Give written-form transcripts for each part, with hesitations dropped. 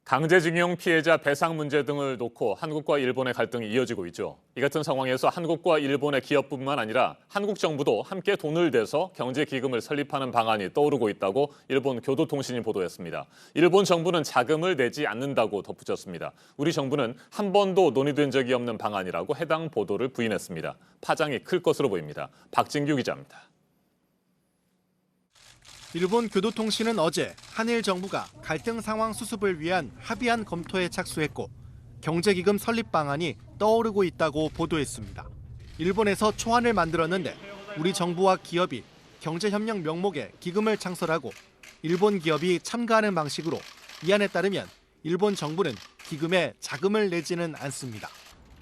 강제징용 피해자 배상 문제 등을 놓고 한국과 일본의 갈등이 이어지고 있죠. 이 같은 상황에서 한국과 일본의 기업뿐만 아니라 한국 정부도 함께 돈을 대서 경제기금을 설립하는 방안이 떠오르고 있다고 일본 교도통신이 보도했습니다. 일본 정부는 자금을 내지 않는다고 덧붙였습니다. 우리 정부는 한 번도 논의된 적이 없는 방안이라고 해당 보도를 부인했습니다. 파장이 클 것으로 보입니다. 박진규 기자입니다. 일본 교도통신은 어제 한일 정부가 갈등 상황 수습을 위한 합의안 검토에 착수했고 경제기금 설립 방안이 떠오르고 있다고 보도했습니다. 일본에서 초안을 만들었는데 우리 정부와 기업이 경제협력 명목에 기금을 창설하고 일본 기업이 참가하는 방식으로 이 안에 따르면 일본 정부는 기금에 자금을 내지는 않습니다.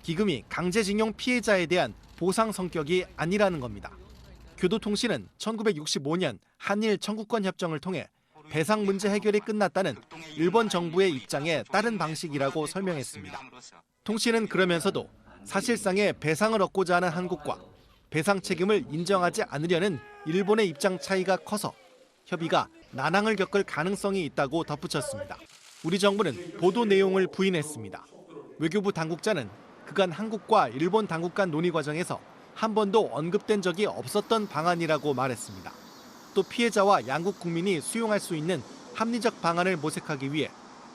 기금이 강제징용 피해자에 대한 보상 성격이 아니라는 겁니다. 교도통신은 1965년 한일 청구권 협정을 통해 배상 문제 해결이 끝났다는 일본 정부의 입장에 따른 방식이라고 설명했습니다. 통신은 그러면서도 사실상의 배상을 얻고자 하는 한국과 배상 책임을 인정하지 않으려는 일본의 입장 차이가 커서 협의가 난항을 겪을 가능성이 있다고 덧붙였습니다. 우리 정부는 보도 내용을 부인했습니다. 외교부 당국자는 그간 한국과 일본 당국 간 논의 과정에서 한 번도 언급된 적이 없었던 방안이라고 말했습니다. 또 피해자와 양국 국민이 수용할 수 있는 합리적 방안을 모색하기 위해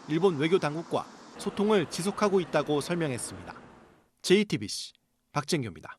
일본 외교 당국과 소통을 지속하고 있다고 설명했습니다. JTBC 박진규입니다.